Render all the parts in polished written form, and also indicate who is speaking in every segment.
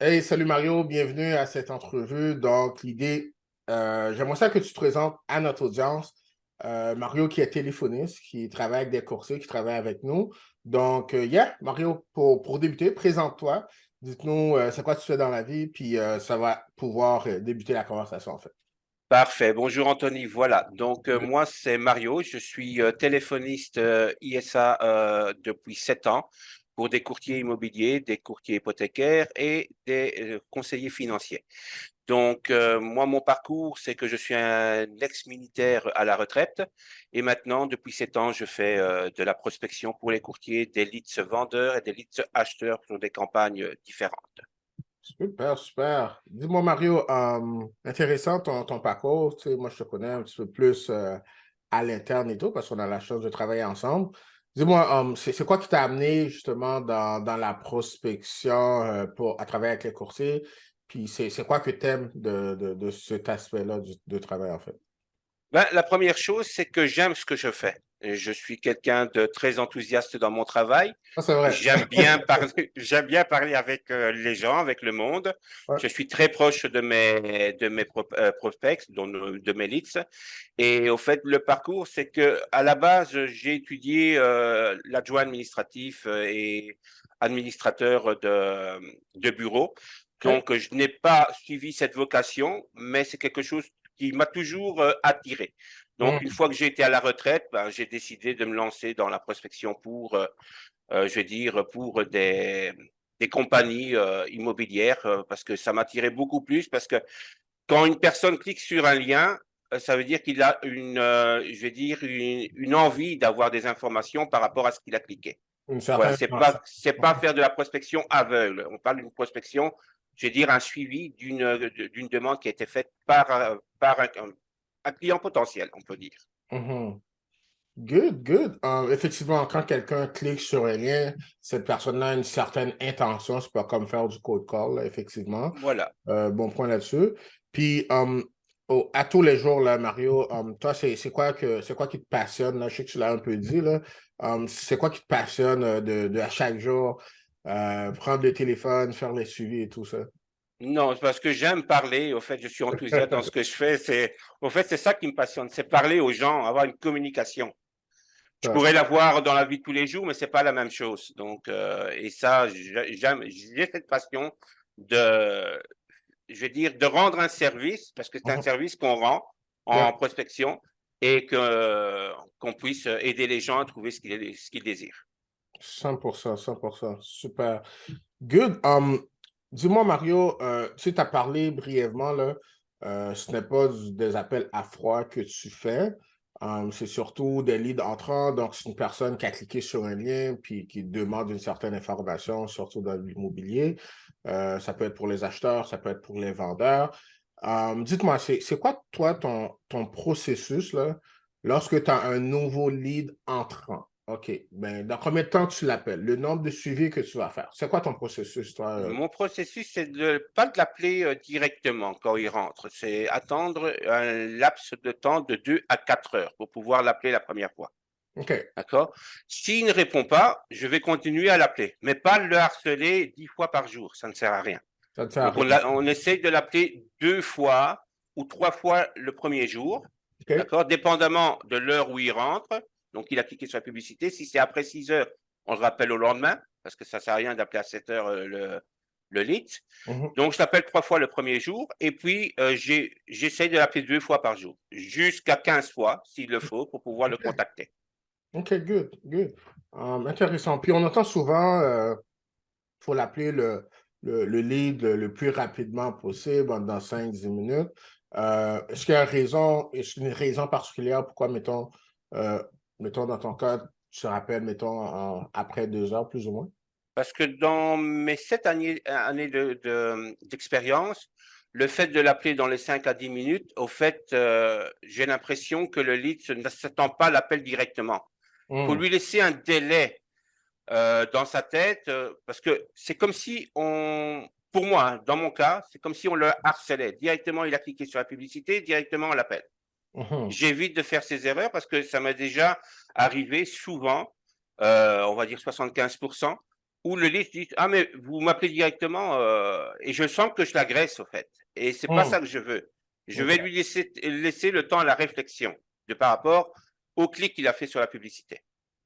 Speaker 1: Hey, salut Mario, bienvenue à cette entrevue. Donc, l'idée, j'aimerais ça que tu te présentes à notre audience. Mario qui est téléphoniste, qui travaille avec des coursiers, qui travaille avec nous. Donc, Mario, pour débuter, présente-toi. Dites-nous c'est quoi tu fais dans la vie, puis ça va pouvoir débuter la conversation en fait.
Speaker 2: Parfait. Bonjour Anthony. Voilà. Donc moi c'est Mario. Je suis téléphoniste ISA depuis 7 ans pour des courtiers immobiliers, des courtiers hypothécaires et des conseillers financiers. Donc moi mon parcours c'est que je suis un ex-militaire à la retraite et maintenant depuis 7 ans je fais de la prospection pour les courtiers, des leads vendeurs et des leads acheteurs sur des campagnes différentes.
Speaker 1: Super, super. Dis-moi, Mario, intéressant ton parcours. Tu sais, moi, je te connais un petit peu plus à l'interne et tout, parce qu'on a la chance de travailler ensemble. Dis-moi, c'est quoi qui t'a amené justement dans la prospection à travailler avec les courtiers? Puis c'est quoi que tu aimes de cet aspect-là de travail, en fait?
Speaker 2: Ben, la première chose, c'est que j'aime ce que je fais. Et je suis quelqu'un de très enthousiaste dans mon travail.
Speaker 1: Ça, c'est vrai.
Speaker 2: J'aime bien parler, j'aime bien parler avec les gens, avec le monde.
Speaker 1: Ouais.
Speaker 2: Je suis très proche de mes prospects, de mes leads. Et au fait, le parcours, c'est que à la base, j'ai étudié l'adjoint administratif et administrateur de bureau.
Speaker 1: OK.
Speaker 2: Donc, je n'ai pas suivi cette vocation, mais c'est quelque chose qui m'a toujours attiré. Donc, une
Speaker 1: Mhm.
Speaker 2: fois que j'ai été à la retraite, ben, j'ai décidé de me lancer dans la prospection je vais dire, pour des compagnies immobilières, parce que ça m'attirait beaucoup plus, parce que quand une personne clique sur un lien, ça veut dire qu'il a je vais dire, une envie d'avoir des informations par rapport à ce qu'il a cliqué.
Speaker 1: Une
Speaker 2: Voilà,
Speaker 1: certaine
Speaker 2: c'est pas faire de la prospection aveugle. On parle d'une prospection, je vais dire, un suivi d'une demande qui a été faite par un client potentiel, on peut dire.
Speaker 1: Mhm. Good, good. Effectivement, quand quelqu'un clique sur un lien, cette personne-là a une certaine intention. C'est pas comme faire du cold call, là, effectivement.
Speaker 2: Voilà.
Speaker 1: Bon point là-dessus. Puis, à tous les jours, là, Mario, toi, c'est quoi qui te passionne, là? Je sais que tu l'as un peu dit, là. C'est quoi qui te passionne à chaque jour, prendre le téléphone, faire les suivis et tout ça?
Speaker 2: Non, c'est parce que j'aime parler. Au fait, je suis enthousiaste dans ce que je fais. Au fait, c'est ça qui me passionne. C'est parler aux gens, avoir une communication. Je
Speaker 1: Ça,
Speaker 2: pourrais l'avoir dans la vie de tous les jours, mais c'est pas la même chose. Donc, et ça, j'ai cette passion de, je vais dire, de rendre un service, parce que c'est un
Speaker 1: mhm.
Speaker 2: service qu'on rend
Speaker 1: Yeah.
Speaker 2: en prospection et qu'on puisse aider les gens à trouver ce qu'ils désirent.
Speaker 1: 100%, 100%. Super. Good. Dis-moi, Mario, tu as parlé brièvement, là, ce n'est pas des appels à froid que tu fais. C'est surtout des leads entrants. Donc, c'est une personne qui a cliqué sur un lien puis qui demande une certaine information, surtout dans l'immobilier. Ça peut être pour les acheteurs, ça peut être pour les vendeurs. Dites-moi, c'est quoi, toi, ton processus là, lorsque tu as un nouveau lead entrant? OK. Ben, dans combien de temps tu l'appelles? Le nombre de suivis que tu vas faire. C'est quoi ton processus, toi?
Speaker 2: Mon processus, c'est de pas de l'appeler directement quand il rentre. C'est attendre un laps de temps de 2 à 4 heures pour pouvoir l'appeler la première fois.
Speaker 1: OK.
Speaker 2: D'accord? S'il ne répond pas, je vais continuer à l'appeler, mais pas le harceler 10 fois par jour. Ça ne sert à rien.
Speaker 1: Ça te sert à
Speaker 2: Donc,
Speaker 1: rien.
Speaker 2: on essaye de l'appeler 2 fois ou 3 fois le premier jour.
Speaker 1: OK.
Speaker 2: D'accord? Dépendamment de l'heure où il rentre. Donc, il a cliqué sur la publicité. Si c'est après 6 heures, on le rappelle au lendemain, parce que ça ne sert à rien d'appeler à 7 heures le lead.
Speaker 1: Mhm.
Speaker 2: Donc, je l'appelle 3 fois le premier jour. Et puis, j'essaye de l'appeler 2 fois par jour, jusqu'à 15 fois, s'il le faut, pour pouvoir le
Speaker 1: OK.
Speaker 2: contacter.
Speaker 1: OK, good, good. Intéressant. Puis on entend souvent, il faut l'appeler le lead le plus rapidement possible, dans 5 10 minutes. Est-ce qu'il y a est-ce qu'il y a une raison particulière pourquoi, mettons dans ton cas, tu te rappelles, mettons, après 2 heures, plus ou moins?
Speaker 2: Parce que dans mes 7 années d'expérience, le fait de l'appeler dans les 5 à 10 minutes, au fait, j'ai l'impression que le lead ne s'attend pas à l'appel directement. Il faut
Speaker 1: Hmm.
Speaker 2: lui laisser un délai dans sa tête, parce que c'est comme si pour moi, hein, dans mon cas, c'est comme si on le harcelait. Directement, il a cliqué sur la publicité, directement, on l'appelle.
Speaker 1: Mhm.
Speaker 2: J'évite de faire ces erreurs parce que ça m'est déjà arrivé souvent, on va dire 75%, où le lead dit, ah, mais vous m'appelez directement, et je sens que je l'agresse, au fait. Et c'est pas
Speaker 1: Hmm.
Speaker 2: ça que je veux. Je vais
Speaker 1: OK.
Speaker 2: lui laisser le temps à la réflexion de par rapport au clic qu'il a fait sur la publicité.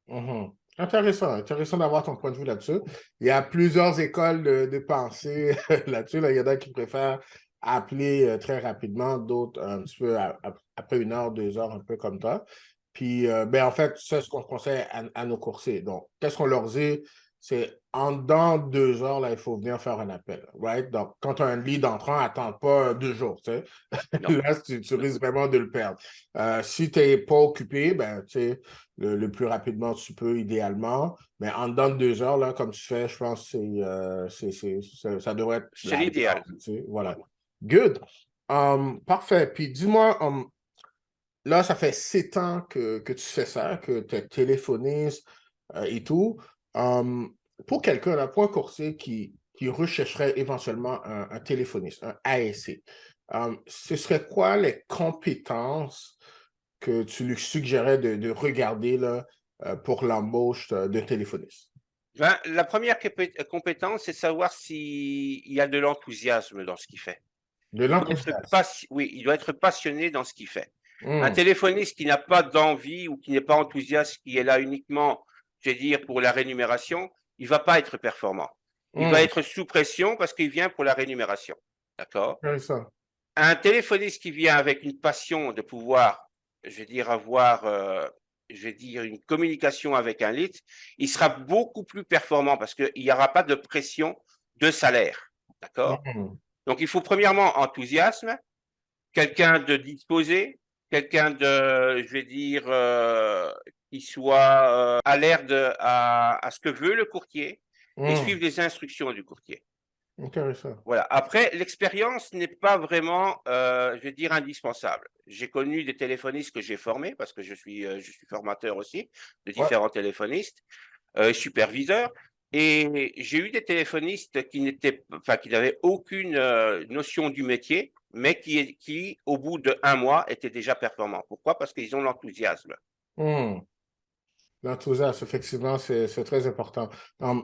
Speaker 1: Mhm. Intéressant, intéressant d'avoir ton point de vue là-dessus. Il y a plusieurs écoles de pensée là-dessus. Là. Il y en a qui préfèrent appeler très rapidement, d'autres un petit peu après 1 heure, 2 heures, un peu comme toi. Puis, ben, en fait, c'est ce qu'on conseille à nos coursiers. Donc, qu'est-ce qu'on leur dit? C'est en dedans de 2 heures, là, il faut venir faire un appel. Right? Donc, quand tu as un lead entrant, attends pas 2 jours. Tu sais.
Speaker 2: Non,
Speaker 1: Là, tu
Speaker 2: non.
Speaker 1: risques vraiment de le perdre. Si tu n'es pas occupé, ben, tu sais, le plus rapidement tu peux, idéalement. Mais en dedans de 2 heures, là, comme tu fais, je pense que ça devrait être
Speaker 2: C'est
Speaker 1: l'ailleurs.
Speaker 2: l'idéal.
Speaker 1: Tu sais, voilà.
Speaker 2: Voilà.
Speaker 1: Good. Parfait. Puis dis-moi, là, ça fait 7 ans que tu fais ça, que tu es téléphoniste et tout. Um, pour quelqu'un, là, pour un coursier qui rechercherait éventuellement un téléphoniste, un ASC, ce serait quoi les compétences que tu lui suggérais de regarder là, pour l'embauche de téléphoniste?
Speaker 2: Ben, la première compétence, c'est savoir s'il y a de l'enthousiasme dans ce qu'il fait.
Speaker 1: De
Speaker 2: Il doit être
Speaker 1: l'enthousiasme.
Speaker 2: oui, il doit être passionné dans ce qu'il fait. Un
Speaker 1: Hmm,
Speaker 2: téléphoniste qui n'a pas d'envie ou qui n'est pas enthousiaste, qui est là uniquement, je vais dire, pour la rémunération, il va pas être performant. Il va
Speaker 1: hmm,
Speaker 2: être sous pression parce qu'il vient pour la rémunération. D'accord?
Speaker 1: intéressant.
Speaker 2: Un téléphoniste qui vient avec une passion de pouvoir, je vais dire, avoir, je vais dire, une communication avec un lead, il sera beaucoup plus performant parce qu'il n'y aura pas de pression de salaire. D'accord?
Speaker 1: Hmm,
Speaker 2: Donc, il faut premièrement enthousiasme, quelqu'un de disposé, quelqu'un de, je vais dire, qui soit alerte à ce que veut le courtier et
Speaker 1: hmm,
Speaker 2: suivre les instructions du courtier.
Speaker 1: intéressant.
Speaker 2: Voilà. Après, l'expérience n'est pas vraiment, je vais dire, indispensable. J'ai connu des téléphonistes que j'ai formés parce que je suis formateur aussi de
Speaker 1: Ouais.
Speaker 2: différents téléphonistes, superviseurs. Et j'ai eu des téléphonistes qui n'étaient, enfin, qui n'avaient aucune notion du métier, mais au bout d'1 mois, étaient déjà performants. Pourquoi? Parce qu'ils ont l'enthousiasme.
Speaker 1: Hmm. L'enthousiasme, effectivement, c'est très important.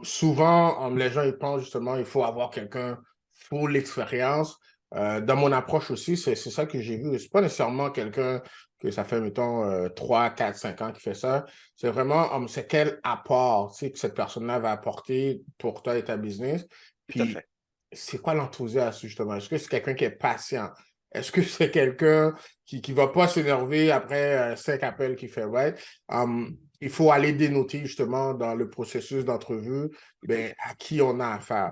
Speaker 1: Souvent, les gens ils pensent justement il faut avoir quelqu'un full expérience. Dans mon approche aussi, c'est ça que j'ai vu. C'est pas nécessairement quelqu'un que ça fait, mettons, 3, 4, 5 ans qui fait ça. C'est vraiment, c'est quel apport, tu sais, que cette personne-là va apporter pour toi et ta business.
Speaker 2: Tout à
Speaker 1: Puis,
Speaker 2: fait.
Speaker 1: c'est quoi l'enthousiasme, justement? Est-ce que c'est quelqu'un qui est patient? Est-ce que c'est quelqu'un qui va pas s'énerver après 5 appels qu'il fait, right? Il faut aller dénoter justement dans le processus d'entrevue
Speaker 2: Tout à
Speaker 1: ben,
Speaker 2: fait.
Speaker 1: à qui on a affaire.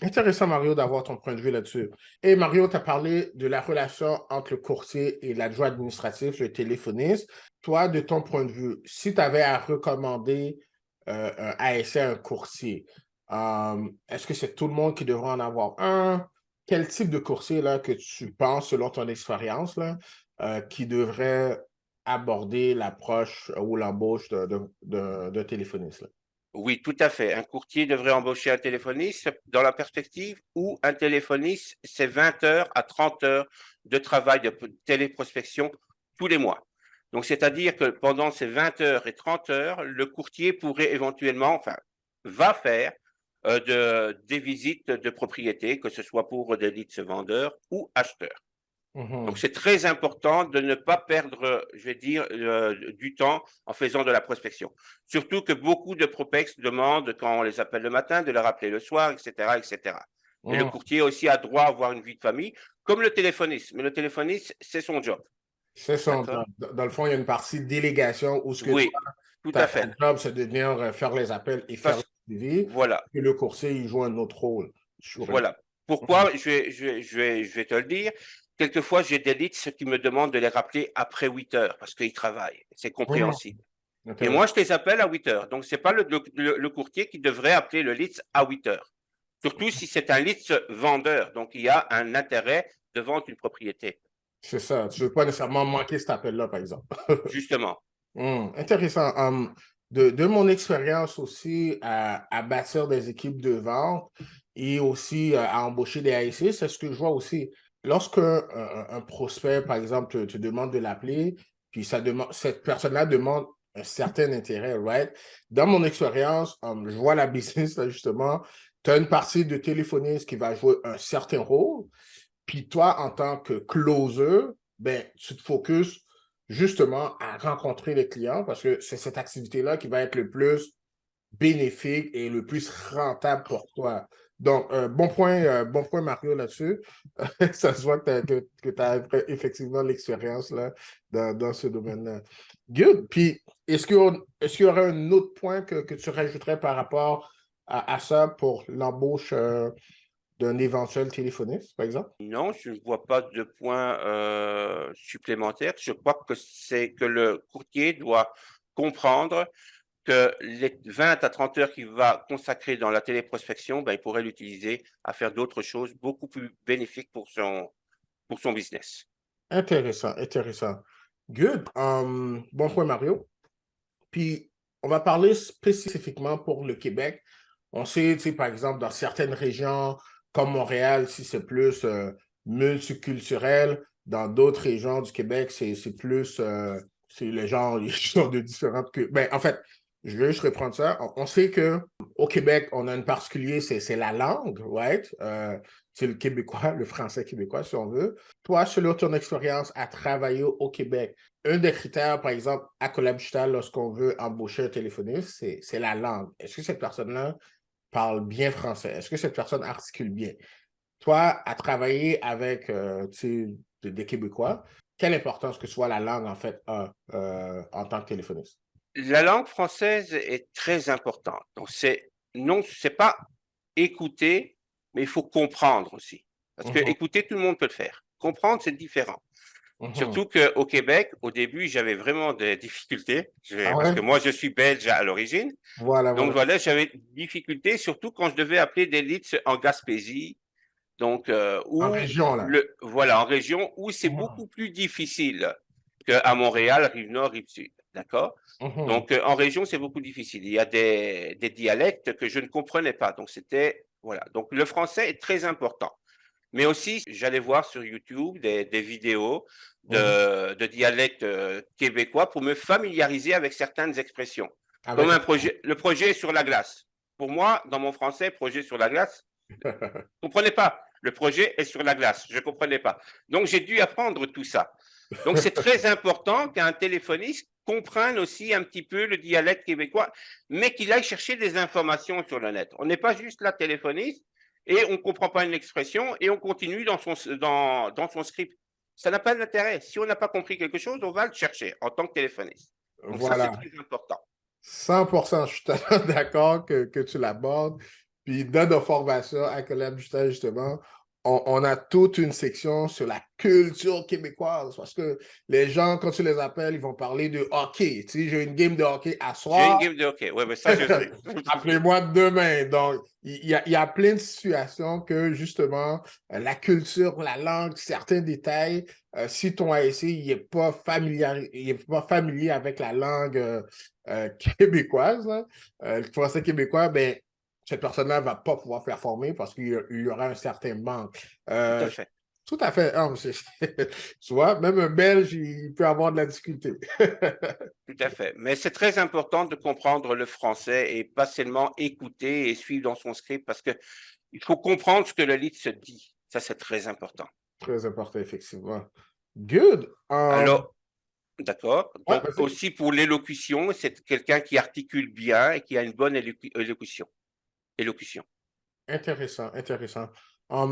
Speaker 1: Intéressant, Mario, d'avoir ton point de vue là-dessus. Et Mario, tu as parlé de la relation entre le courtier et l'adjoint administratif, le téléphoniste. Toi, de ton point de vue, si tu avais à recommander un ASC à un courtier, est-ce que c'est tout le monde qui devrait en avoir un? Quel type de coursier là, que tu penses, selon ton expérience, là, qui devrait aborder l'approche ou l'embauche d'un téléphoniste, là?
Speaker 2: Oui, tout à fait. Un courtier devrait embaucher un téléphoniste dans la perspective où un téléphoniste, c'est 20 heures à 30 heures de travail de téléprospection tous les mois. Donc, c'est-à-dire que pendant ces 20 heures et 30 heures, le courtier pourrait éventuellement, enfin, va faire des visites de propriété, que ce soit pour des leads vendeurs ou acheteurs. Donc,
Speaker 1: Mhm.
Speaker 2: c'est très important de ne pas perdre, je vais dire, du temps en faisant de la prospection. Surtout que beaucoup de propex demandent, quand on les appelle le matin, de les rappeler le soir, etc., etc. Mais le
Speaker 1: Mhm.
Speaker 2: courtier aussi a droit à avoir une vie de famille, comme le téléphoniste. Mais le téléphoniste, c'est son job.
Speaker 1: C'est son
Speaker 2: D'accord?
Speaker 1: job. Dans le fond, il y a une partie délégation où ce que toi,
Speaker 2: Oui, tout à
Speaker 1: ta
Speaker 2: fait.
Speaker 1: job, c'est de venir faire les appels et faire le
Speaker 2: Parce,
Speaker 1: suivi,
Speaker 2: voilà.
Speaker 1: et le coursier, il joue un autre rôle. Je pourrais dire.
Speaker 2: Voilà. Pourquoi je vais te le dire. Quelquefois, j'ai des leads qui me demandent de les rappeler après 8 heures parce qu'ils travaillent. C'est
Speaker 1: Mhm.
Speaker 2: compréhensible. Et moi,
Speaker 1: Intéressant.
Speaker 2: je les appelle à 8 heures. Donc, ce n'est pas le courtier qui devrait appeler le leads à 8 heures. Surtout si c'est un leads vendeur. Donc, il y a un intérêt de vendre une propriété.
Speaker 1: C'est ça. Tu ne veux pas nécessairement manquer cet appel-là, par exemple.
Speaker 2: Justement.
Speaker 1: Intéressant. De mon expérience aussi à bâtir des équipes de vente et aussi à embaucher des AIC, c'est ce que je vois aussi. Lorsque un prospect, par exemple, te demande de l'appeler, puis cette personne-là demande un certain intérêt, right? Dans mon expérience, je vois la business, là, justement, tu as une partie de téléphoniste qui va jouer un certain rôle, puis toi, en tant que closer, ben, tu te focuses justement à rencontrer les clients parce que c'est cette activité-là qui va être le plus bénéfique et le plus rentable pour toi. Donc, bon point Mario, là-dessus. Ça se voit que tu as effectivement l'expérience là, dans ce domaine-là. Good. Puis, est-ce qu'il y aurait un autre point que tu rajouterais par rapport à ça pour l'embauche d'un éventuel téléphoniste, par exemple?
Speaker 2: Non, je ne vois pas de point supplémentaire. Je crois que c'est que le courtier doit comprendre que les 20 à 30 heures qu'il va consacrer dans la téléprospection, ben, il pourrait l'utiliser à faire d'autres choses beaucoup plus bénéfiques pour son business.
Speaker 1: Intéressant, intéressant. Good. Bon point, Mario. Puis, on va parler spécifiquement pour le Québec. On sait, tu sais, par exemple, dans certaines régions comme Montréal, si c'est plus multiculturel, dans d'autres régions du Québec, c'est plus, c'est les gens de différentes... Ben, en fait, je vais juste reprendre ça. On sait qu'au Québec, on a une particulier, c'est la langue, right? C'est le québécois, le français québécois, si on veut. Toi, selon ton expérience à travailler au Québec, un des critères, par exemple, à Collab Digital, lorsqu'on veut embaucher un téléphoniste, c'est la langue. Est-ce que cette personne-là parle bien français? Est-ce que cette personne articule bien? Toi, à travailler avec des Québécois, quelle importance que soit la langue, en fait, a en tant que téléphoniste?
Speaker 2: La langue française est très importante. Donc, c'est pas écouter, mais il faut comprendre aussi. Parce que
Speaker 1: Mhm,
Speaker 2: écouter, tout le monde peut le faire. Comprendre, c'est différent.
Speaker 1: mhm.
Speaker 2: Surtout qu'au Québec, au début, j'avais vraiment des difficultés,
Speaker 1: Ah
Speaker 2: parce
Speaker 1: ouais?
Speaker 2: que moi, je suis belge à l'origine.
Speaker 1: Voilà,
Speaker 2: Donc
Speaker 1: voilà.
Speaker 2: voilà, j'avais des difficultés, surtout quand je devais appeler des leads en Gaspésie, donc
Speaker 1: En région, là.
Speaker 2: voilà, en région où c'est
Speaker 1: Mhm,
Speaker 2: beaucoup plus difficile qu'à Montréal, rive nord, rive sud, d'accord?
Speaker 1: mhm,
Speaker 2: Donc en région, c'est beaucoup difficile. Il y a des dialectes que je ne comprenais pas, donc c'était voilà. Donc le français est très important. Mais aussi, j'allais voir sur YouTube des vidéos
Speaker 1: mhm.
Speaker 2: de dialectes québécois pour me familiariser avec certaines expressions. Comme
Speaker 1: Avec
Speaker 2: le projet est sur la glace. Pour moi, dans mon français, projet sur la glace, je ne comprenais pas. Le projet est sur la glace. Je ne comprenais pas. Donc, j'ai dû apprendre tout ça. Donc, c'est très important qu'un téléphoniste comprenne aussi un petit peu le dialecte québécois, mais qu'il aille chercher des informations sur le net. On n'est pas juste là téléphoniste et on ne comprend pas une expression et on continue dans son script. Ça n'a pas d'intérêt. Si on n'a pas compris quelque chose, on va le chercher en tant que téléphoniste. Donc, ça, c'est
Speaker 1: Voilà.
Speaker 2: très important.
Speaker 1: 100%, je suis tellement d'accord que tu l'abordes. Puis dans nos formations à Collab Justin, justement, on a toute une section sur la culture québécoise parce que les gens, quand tu les appelles, ils vont parler de hockey. Tu sais, j'ai une game de hockey à
Speaker 2: J'ai une
Speaker 1: soir.
Speaker 2: game de hockey. Ouais, mais ça, je sais.
Speaker 1: Appelez-moi demain. Donc, il y a plein de situations que, justement, la culture, la langue, certains détails, si ton ASC n'est pas familier avec la langue québécoise, hein, le français québécois, ben, cette personne-là ne va pas pouvoir performer parce qu'il y aura un certain manque.
Speaker 2: Tout à
Speaker 1: Euh,
Speaker 2: fait.
Speaker 1: Tout à fait. Ah, tu vois, même un Belge, il peut avoir de la difficulté.
Speaker 2: Tout à fait. Mais c'est très important de comprendre le français et pas seulement écouter et suivre dans son script parce que il faut comprendre ce que le lead se dit. Ça, c'est très important.
Speaker 1: Très important, effectivement. Good.
Speaker 2: Alors, d'accord.
Speaker 1: Ouais,
Speaker 2: Donc,
Speaker 1: vas-y.
Speaker 2: aussi pour l'élocution, c'est quelqu'un qui articule bien et qui a une bonne élocution. Élocution.
Speaker 1: Intéressant, intéressant.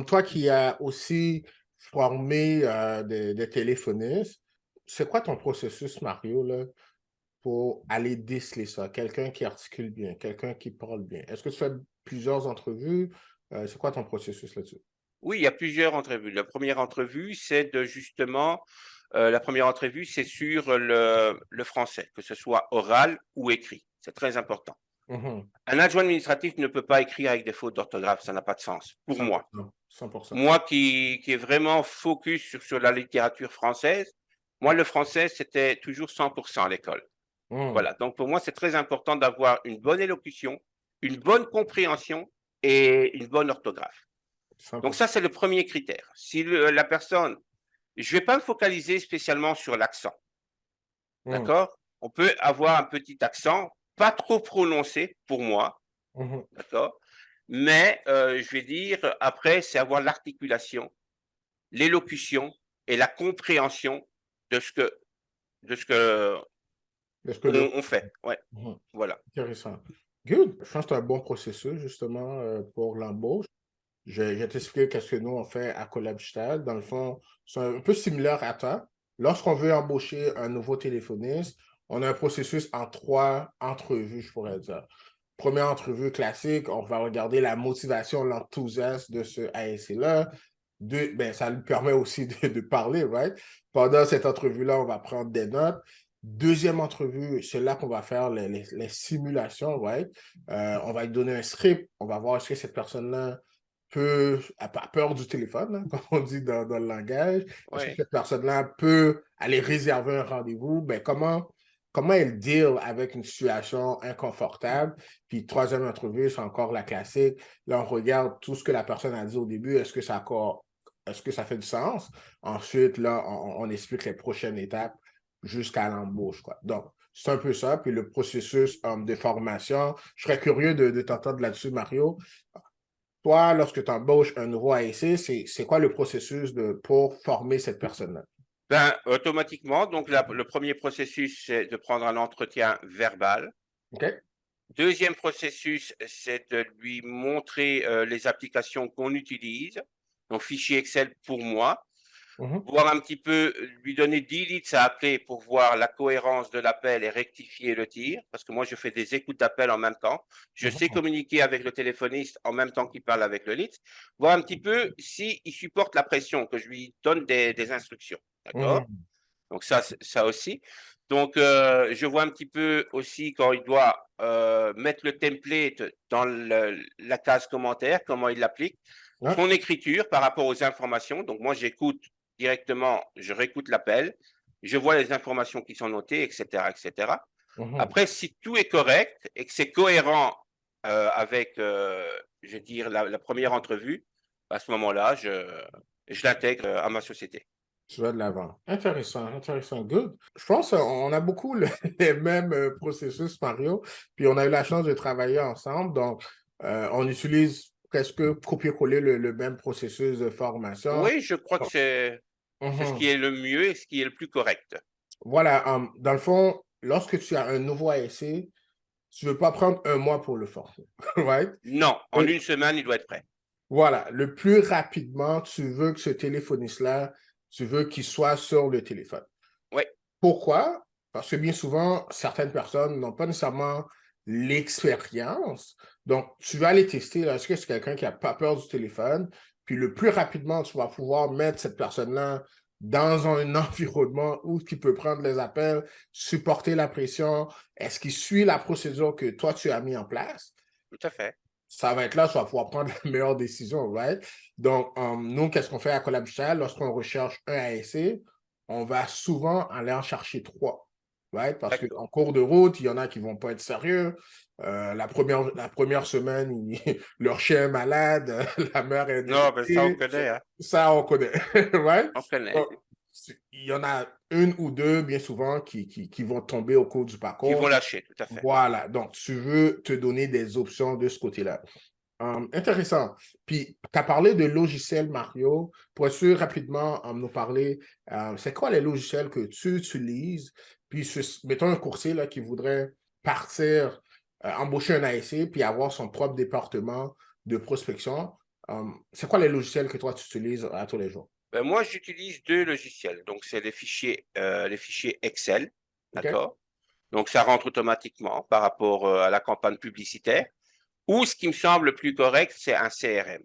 Speaker 1: Toi qui as aussi formé des téléphonistes, c'est quoi ton processus, Mario, là, pour aller déceler ça? Quelqu'un qui articule bien, quelqu'un qui parle bien. Est-ce que tu fais plusieurs entrevues? C'est quoi ton processus là-dessus?
Speaker 2: Oui, il y a plusieurs entrevues. La première entrevue, c'est de justement, la première entrevue, c'est sur le français, que ce soit oral ou écrit. C'est très important.
Speaker 1: Mhm.
Speaker 2: Un adjoint administratif ne peut pas écrire avec des fautes d'orthographe, ça n'a pas de sens, pour moi.
Speaker 1: 100%. 100%.
Speaker 2: Moi qui est vraiment focus sur la littérature française, moi, le français, c'était toujours 100% à l'école.
Speaker 1: Mhm.
Speaker 2: Voilà, donc pour moi, c'est très important d'avoir une bonne élocution, une bonne compréhension et une bonne orthographe. Donc
Speaker 1: 100%.
Speaker 2: ça, c'est le premier critère. Si la personne, je ne vais pas me focaliser spécialement sur l'accent,
Speaker 1: Mhm.
Speaker 2: d'accord? on peut avoir un petit accent, pas trop prononcé pour moi,
Speaker 1: Mhm.
Speaker 2: d'accord? Mais je vais dire, après, c'est avoir l'articulation, l'élocution et la compréhension de ce que, de ce que
Speaker 1: Est-ce que le...
Speaker 2: on fait. Ouais,
Speaker 1: Mhm.
Speaker 2: voilà.
Speaker 1: Intéressant. Good. Je pense que c'est un bon processus, justement, pour l'embauche. Je vais t'expliquer qu'est-ce que nous, on fait à Collab Digital. Dans le fond, c'est un peu similaire à toi. Lorsqu'on veut embaucher un nouveau téléphoniste, on a un processus en 3 entrevues, je pourrais dire. Première entrevue classique, on va regarder la motivation, l'enthousiasme de ce ASC-là. Deux, ben, ça lui permet aussi de parler, right? Pendant cette entrevue-là, on va prendre des notes. Deuxième entrevue, c'est là qu'on va faire les simulations, right? On va lui donner un script, on va voir est-ce que cette personne-là a pas peur du téléphone, hein, comme on dit dans le langage. Est-ce que
Speaker 2: Ouais.
Speaker 1: cette personne-là peut aller réserver un rendez-vous? Ben, comment elle deal avec une situation inconfortable? Puis troisième entrevue, c'est encore la classique. Là, on regarde tout ce que la personne a dit au début. Est-ce que ça fait du sens? Ensuite, là, on explique les prochaines étapes jusqu'à l'embauche, quoi. Donc, c'est un peu ça. Puis le processus de formation, je serais curieux de t'entendre là-dessus, Mario. Toi, lorsque tu embauches un nouveau ASC, c'est quoi le processus pour former cette personne-là?
Speaker 2: Ben, automatiquement, donc le premier processus, c'est de prendre un entretien verbal.
Speaker 1: OK?
Speaker 2: Deuxième processus, c'est de lui montrer les applications qu'on utilise, donc fichier Excel pour moi,
Speaker 1: Mhm,
Speaker 2: voir un petit peu, lui donner 10 leads à appeler pour voir la cohérence de l'appel et rectifier le tir, parce que moi, je fais des écoutes d'appel en même temps. Je sais
Speaker 1: mhm,
Speaker 2: communiquer avec le téléphoniste en même temps qu'il parle avec le lead, voir un petit peu s'il supporte la pression, que je lui donne des instructions. D'accord?
Speaker 1: mhm.
Speaker 2: Donc ça aussi. Donc je vois un petit peu aussi quand il doit mettre le template dans la case commentaire, comment il l'applique,
Speaker 1: Ouais,
Speaker 2: son écriture par rapport aux informations. Donc moi j'écoute directement, je réécoute l'appel, je vois les informations qui sont notées, etc., etc.
Speaker 1: mhm.
Speaker 2: Après, si tout est correct et que c'est cohérent avec, je veux dire, la première entrevue, à ce moment-là, je l'intègre à ma société.
Speaker 1: Tu vas de l'avant. Intéressant, intéressant. Good. Je pense qu'on a beaucoup les mêmes processus, Mario, puis on a eu la chance de travailler ensemble. Donc, on utilise presque copier-coller le même processus de formation.
Speaker 2: Oui, je crois que c'est ce qui
Speaker 1: Mhm.
Speaker 2: est le mieux et ce qui est le plus correct.
Speaker 1: Voilà, dans le fond, lorsque tu as un nouveau ASC, tu ne veux pas prendre un mois pour le former, right?
Speaker 2: Non, en une semaine, il doit être prêt.
Speaker 1: Voilà, le plus rapidement, tu veux que ce téléphoniste-là, tu veux qu'il soit sur le téléphone.
Speaker 2: Oui,
Speaker 1: Pourquoi? Parce que bien souvent, certaines personnes n'ont pas nécessairement l'expérience. Donc, tu vas aller tester, est-ce que c'est quelqu'un qui n'a pas peur du téléphone? Puis le plus rapidement, tu vas pouvoir mettre cette personne-là dans un environnement où il peut prendre les appels, supporter la pression. Est-ce qu'il suit la procédure que toi, tu as mis en place?
Speaker 2: tout à fait.
Speaker 1: Ça va être là, tu vas pouvoir prendre la meilleure décision, right? Donc, nous, qu'est-ce qu'on fait à Collabstal? Lorsqu'on recherche un ASC, on va souvent aller en chercher 3, right? Parce
Speaker 2: D'accord.
Speaker 1: qu'en cours de route, il y en a qui ne vont pas être sérieux. La première semaine, leur chien est malade, la mère est
Speaker 2: Non, ben ça, on
Speaker 1: décédée.
Speaker 2: connaît, hein.
Speaker 1: Ça, on connaît, right?
Speaker 2: On connaît.
Speaker 1: Donc, il y en a une ou deux, bien souvent, qui vont tomber au cours du
Speaker 2: Qui vont
Speaker 1: parcours.
Speaker 2: lâcher, tout à fait.
Speaker 1: Voilà, donc tu veux te donner des options de ce côté-là. Intéressant. Puis, tu as parlé de logiciels, Mario. Pourrais-tu rapidement nous parler, c'est quoi les logiciels que tu utilises? Puis, mettons un coursier là, qui voudrait partir, embaucher un ASC, puis avoir son propre département de prospection. C'est quoi les logiciels que toi, tu utilises à tous les jours?
Speaker 2: Ben, moi, j'utilise deux logiciels. Donc, c'est les fichiers Excel.
Speaker 1: OK?
Speaker 2: D'accord? Donc, ça rentre automatiquement par rapport à la campagne publicitaire. Ou ce qui me semble le plus correct, c'est un CRM.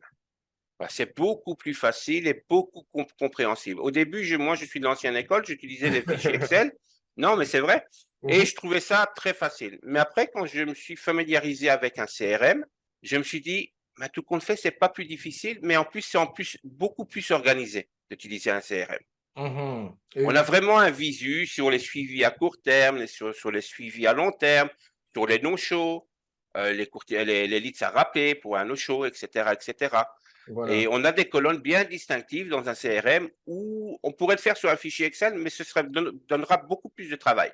Speaker 2: Ben, c'est beaucoup plus facile et beaucoup compréhensible. Au début, moi, je suis de l'ancienne école, j'utilisais les fichiers Excel. Non, mais c'est vrai. Et
Speaker 1: Mhm,
Speaker 2: je trouvais ça très facile. Mais après, quand je me suis familiarisé avec un CRM, je me suis dit, bah, tout compte fait, c'est pas plus difficile, mais en plus, c'est en plus beaucoup plus organisé d'utiliser un CRM.
Speaker 1: mhm.
Speaker 2: On a vraiment un visu sur les suivis à court terme, sur les suivis à long terme, sur les no-shows, les leads à rappeler pour un no-show, etc., etc. Et
Speaker 1: Voilà.
Speaker 2: on a des colonnes bien distinctives dans un CRM où on pourrait le faire sur un fichier Excel, mais ce donnera beaucoup plus de travail.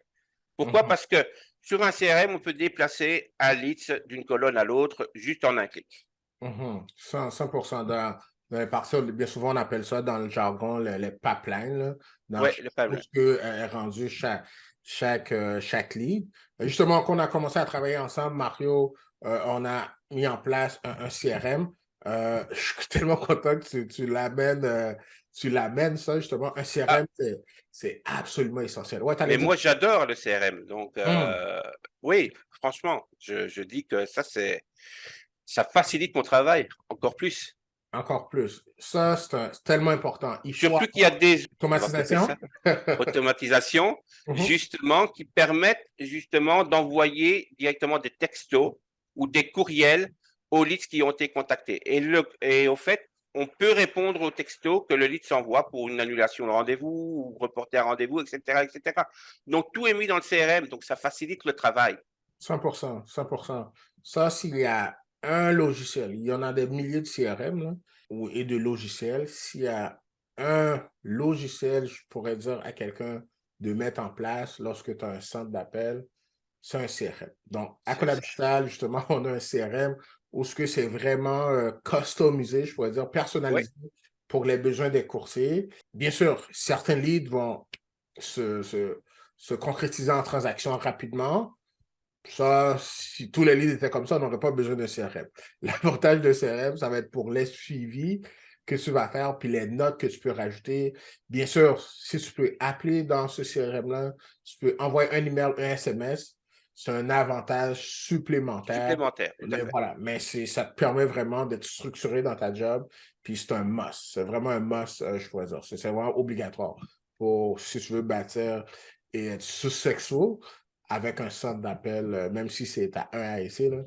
Speaker 2: Pourquoi? Parce que sur un CRM, on peut déplacer un lead d'une colonne à l'autre juste en un clic.
Speaker 1: 100% dans les parties, bien souvent on appelle ça dans le jargon les pipelines, là, dans
Speaker 2: Oui, le
Speaker 1: où
Speaker 2: pipeline.
Speaker 1: ce que est rendu chaque lead. Justement, quand on a commencé à travailler ensemble, Mario, on a mis en place un CRM. Je suis tellement content que tu l'amènes, ça, justement. Un
Speaker 2: Ah,
Speaker 1: CRM, c'est absolument essentiel. Ouais, t'allais
Speaker 2: mais
Speaker 1: dire.
Speaker 2: moi, j'adore le CRM. Donc,
Speaker 1: Hum,
Speaker 2: oui, franchement, je dis que ça facilite mon travail encore plus.
Speaker 1: encore plus. Ça, c'est tellement important. Il faut
Speaker 2: Surtout qu'il y a
Speaker 1: avoir
Speaker 2: des, on va couper
Speaker 1: automatisation.
Speaker 2: ça, automatisation,
Speaker 1: Mhm.
Speaker 2: justement, qui permettent justement d'envoyer directement des textos ou des courriels aux leads qui ont été contactés. Et au fait, on peut répondre aux textos que le lead s'envoie pour une annulation de rendez-vous ou reporter un rendez-vous, etc., etc. Donc, tout est mis dans le CRM, donc ça facilite le travail.
Speaker 1: 100%, 100%. Ça, s'il y a un logiciel, il y en a des milliers de CRM là, et de logiciels. S'il y a un logiciel, je pourrais dire à quelqu'un de mettre en place lorsque tu as un centre d'appel, c'est un CRM. Donc, à
Speaker 2: C'est un
Speaker 1: Collab
Speaker 2: CRM.
Speaker 1: Digital, justement, on a un CRM où ce que c'est vraiment customisé, je pourrais dire
Speaker 2: Oui,
Speaker 1: personnalisé pour les besoins des coursiers. Bien sûr, certains leads vont se, se, se concrétiser en transaction rapidement. Ça, si tous les leads étaient comme ça, on n'aurait pas besoin de CRM. L'avantage de CRM, ça va être pour les suivis que tu vas faire, puis les notes que tu peux rajouter. Bien sûr, si tu peux appeler dans ce CRM-là, tu peux envoyer un email, un SMS, c'est un avantage supplémentaire.
Speaker 2: supplémentaire, tout à
Speaker 1: Mais
Speaker 2: fait.
Speaker 1: voilà, mais ça te permet vraiment d'être structuré dans ta job, puis c'est un must. C'est vraiment un must, je pourrais dire. C'est vraiment obligatoire pour, si tu veux bâtir et être successful avec un centre d'appel, même si c'est à 1 ASC, là,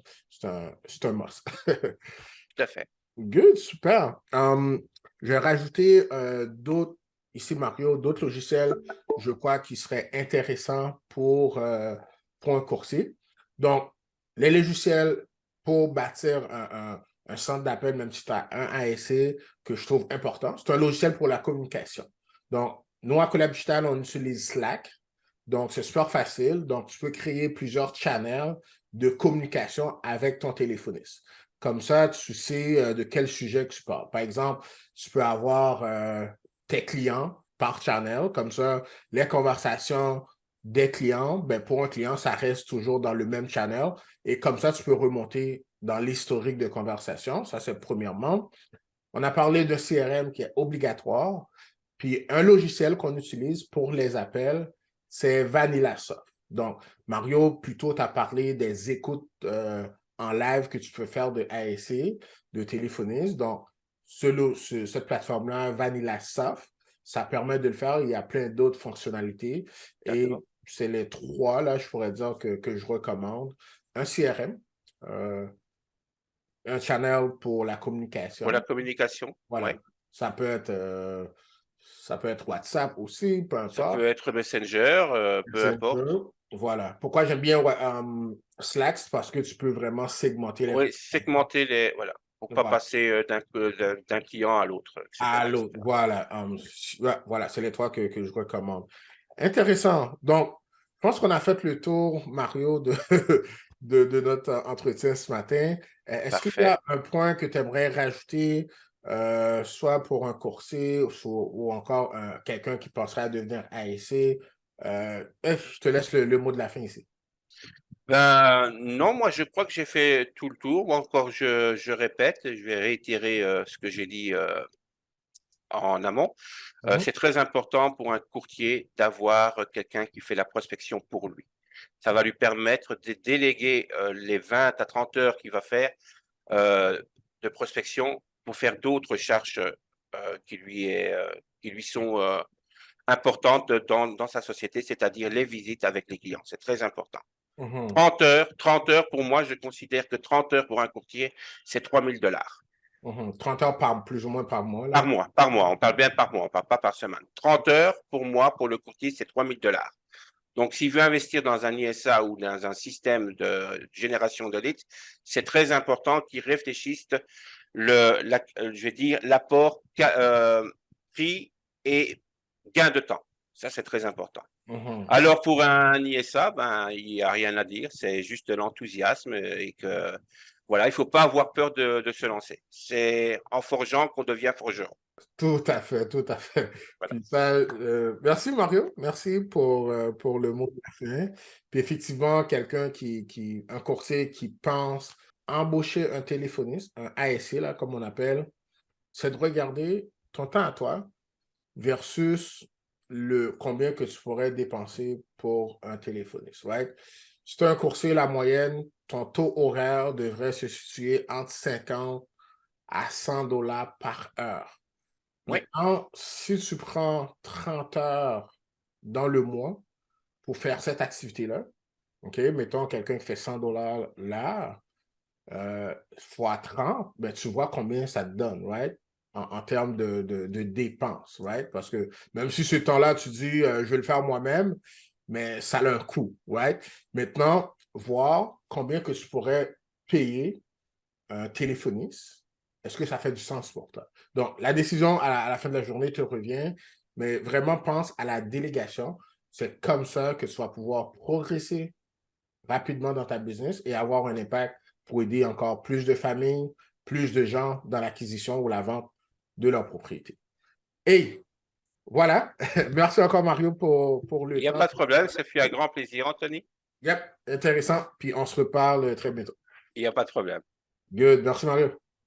Speaker 1: c'est un must.
Speaker 2: Tout à fait.
Speaker 1: Good, super. Je vais rajouter d'autres, ici Mario, d'autres logiciels, je crois, qui seraient intéressants pour un coursier. Donc, les logiciels pour bâtir un centre d'appel, même si tu as un ASC, que je trouve important, c'est un logiciel pour la communication. Donc, nous, à Collab Digital, on utilise Slack. Donc, c'est super facile. Donc, tu peux créer plusieurs channels de communication avec ton téléphoniste. Comme ça, tu sais de quel sujet que tu parles. Par exemple, tu peux avoir tes clients par channel. Comme ça, les conversations des clients, ben, pour un client, ça reste toujours dans le même channel. Et comme ça, tu peux remonter dans l'historique de conversation. Ça, c'est premièrement. On a parlé de CRM qui est obligatoire. Puis un logiciel qu'on utilise pour les appels, c'est VanillaSoft. Donc, Mario, plutôt, tu as parlé des écoutes en live que tu peux faire de ASC, de téléphoniste. Donc, cette plateforme-là, VanillaSoft, ça permet de le faire. Il y a plein d'autres fonctionnalités. Et
Speaker 2: D'accord.
Speaker 1: c'est les trois, là, je pourrais dire que je recommande. Un CRM, euh, un channel pour la
Speaker 2: Pour la
Speaker 1: communication.
Speaker 2: communication, oui.
Speaker 1: Voilà. Ça peut être, euh, ça peut être WhatsApp aussi, peu
Speaker 2: Ça
Speaker 1: importe.
Speaker 2: peut être Messenger, peu importe.
Speaker 1: Voilà. Pourquoi j'aime bien ouais, Slack, c'est parce que tu peux vraiment segmenter
Speaker 2: Oui,
Speaker 1: l'information.
Speaker 2: segmenter les, voilà, pour pas
Speaker 1: Voilà.
Speaker 2: passer d'un client à l'autre,
Speaker 1: À
Speaker 2: etc.,
Speaker 1: l'autre.
Speaker 2: etc.
Speaker 1: Voilà. Ouais, voilà, c'est les trois que je recommande. Intéressant. Donc, je pense qu'on a fait le tour, Mario, de notre entretien ce matin. Est-ce qu'il y
Speaker 2: Parfait.
Speaker 1: a un point que tu aimerais rajouter, soit pour un coursier ou encore quelqu'un qui penserait à devenir ASC? Je te laisse le mot de la fin ici.
Speaker 2: Ben non, moi je crois que j'ai fait tout le tour. Ou encore, je répète, je vais réitérer ce que j'ai dit en amont.
Speaker 1: Mhm,
Speaker 2: C'est très important pour un courtier d'avoir quelqu'un qui fait la prospection pour lui. Ça va lui permettre de déléguer les 20 à 30 heures qu'il va faire euh, de prospection pour faire d'autres charges qui lui sont importantes dans sa société, c'est-à-dire les visites avec les clients. C'est très important.
Speaker 1: mhm,
Speaker 2: 30 heures pour moi, je considère que 30 heures pour un courtier, c'est 3 000 $
Speaker 1: mhm. 30 heures plus ou moins par mois,
Speaker 2: par
Speaker 1: là.
Speaker 2: mois, par mois. On parle bien par mois, on parle pas par semaine. 30 heures pour moi, pour le courtier, c'est 3 000 $. Donc, s'il veut investir dans un ISA ou dans un système de génération de leads, c'est très important qu'il réfléchisse je vais dire, l'apport prix et gain de temps. Ça, c'est très important.
Speaker 1: Mhm.
Speaker 2: Alors, pour un ISA, ben, il n'y a rien à dire, c'est juste de l'enthousiasme et que, voilà, il ne faut pas avoir peur de se lancer. C'est en forgeant qu'on devient forgeron.
Speaker 1: Tout à fait, tout à fait.
Speaker 2: Voilà.
Speaker 1: Puis ça, merci Mario, merci pour le mot de la fin. Puis effectivement, quelqu'un un courtier qui pense embaucher un téléphoniste, un ASC, là, comme on appelle, c'est de regarder ton temps à toi versus le combien que tu pourrais dépenser pour un téléphoniste, right? Si tu as un courtier, la moyenne, ton taux horaire devrait se situer entre 50 à 100 dollars par heure.
Speaker 2: Oui,
Speaker 1: Maintenant, si tu prends 30 heures dans le mois pour faire cette activité-là, OK, mettons quelqu'un qui fait 100 dollars l'heure, fois 30, ben, tu vois combien ça te donne, right? En termes de dépenses, right? Parce que même si ce temps-là, tu dis, je vais le faire moi-même, mais ça a un coût, right? Maintenant, voir combien que tu pourrais payer un téléphoniste, est-ce que ça fait du sens pour toi? Donc, la décision à la fin de la journée te revient, mais vraiment pense à la délégation. C'est comme ça que tu vas pouvoir progresser rapidement dans ta business et avoir un impact pour aider encore plus de familles, plus de gens dans l'acquisition ou la vente de leur propriété. Et voilà, merci encore Mario pour
Speaker 2: il
Speaker 1: le
Speaker 2: n'y a
Speaker 1: temps.
Speaker 2: pas de problème, ça fait un grand plaisir, Anthony.
Speaker 1: Yep, intéressant. Puis on se reparle très bientôt.
Speaker 2: Il n'y a pas de problème.
Speaker 1: Good, merci Mario.